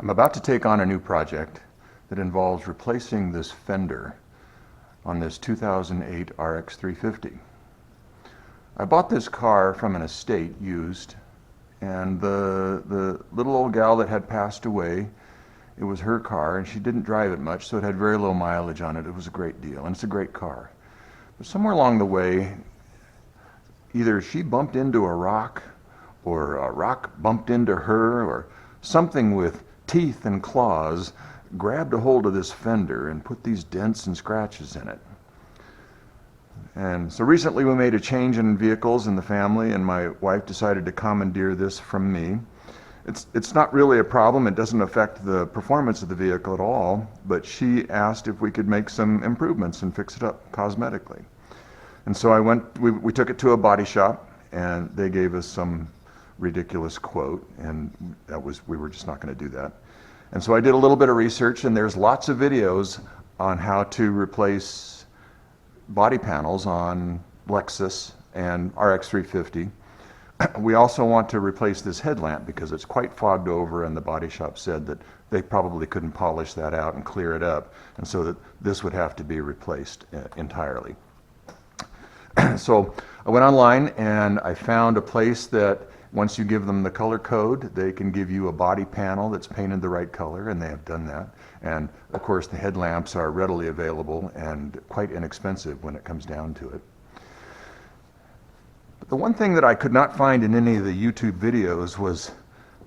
I'm about to take on a new project that involves replacing this fender on this 2008 RX350. I bought this car from an estate used, and the little old gal that had passed away, it was her car and she didn't drive it much, so it had very low mileage on it. It was a great deal, and it's a great car. But somewhere along the way, either she bumped into a rock or a rock bumped into her, or something with teeth and claws grabbed a hold of this fender and put these dents and scratches in it. And so recently we made a change in vehicles in the family, and my wife decided to commandeer this from me. It's not really a problem. It doesn't affect the performance of the vehicle at all, but she asked if we could make some improvements and fix it up cosmetically. And so we took it to a body shop, and they gave us some ridiculous quote, and we were just not going to do that. And so I did a little bit of research, and there's lots of videos on how to replace body panels on Lexus and RX350. We also want to replace this headlamp because it's quite fogged over, and the body shop said that they probably couldn't polish that out and clear it up, and so that this would have to be replaced entirely. So I went online and I found a place that once you give them the color code, they can give you a body panel that's painted the right color, and they have done that. And of course the headlamps are readily available and quite inexpensive when it comes down to it. But the one thing that I could not find in any of the YouTube videos was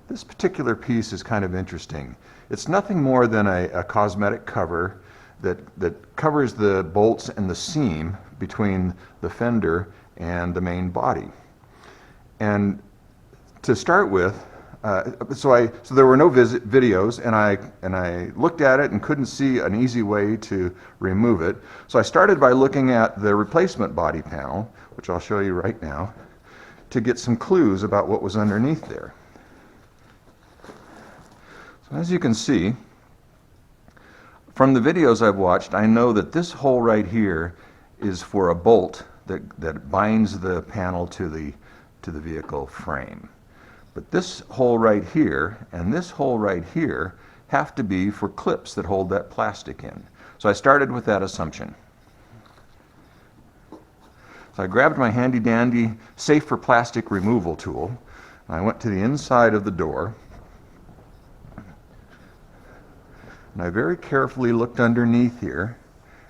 this particular piece is kind of interesting. It's nothing more than a cosmetic cover that covers the bolts and the seam between the fender and the main body. And to start with, so there were no videos, and I looked at it and couldn't see an easy way to remove it. So I started by looking at the replacement body panel, which I'll show you right now, to get some clues about what was underneath there. So as you can see, from the videos I've watched, I know that this hole right here is for a bolt that binds the panel to the vehicle frame. But this hole right here and this hole right here have to be for clips that hold that plastic in. So I started with that assumption. So I grabbed my handy dandy safe for plastic removal tool. I went to the inside of the door, and I very carefully looked underneath here,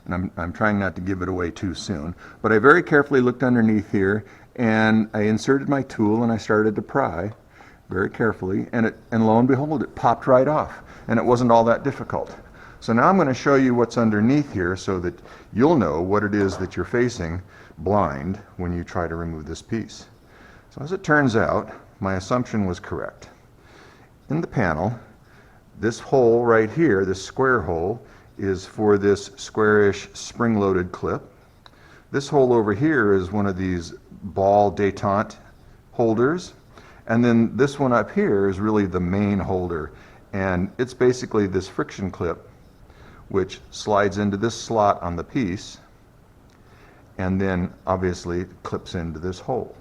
and I'm trying not to give it away too soon, but I very carefully looked underneath here, and I inserted my tool and I started to pry very carefully, and lo and behold, it popped right off, and it wasn't all that difficult. So now I'm going to show you what's underneath here so that you'll know what it is that you're facing blind when you try to remove this piece. So as it turns out, my assumption was correct. In the panel, this hole right here, this square hole, is for this squarish spring-loaded clip. This hole over here is one of these ball détente holders. And then this one up here is really the main holder, and it's basically this friction clip which slides into this slot on the piece, and then obviously it clips into this hole.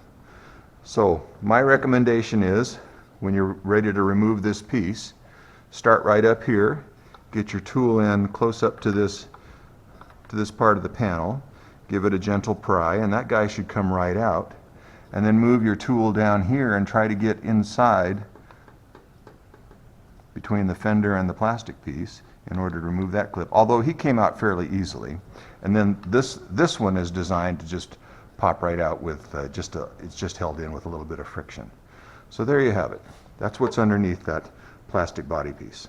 So my recommendation is, when you're ready to remove this piece, start right up here, get your tool in close up to this part of the panel, give it a gentle pry, and that guy should come right out. And then move your tool down here and try to get inside between the fender and the plastic piece in order to remove that clip, although he came out fairly easily. And then this one is designed to just pop right out with it's just held in with a little bit of friction. So there you have it. That's what's underneath that plastic body piece.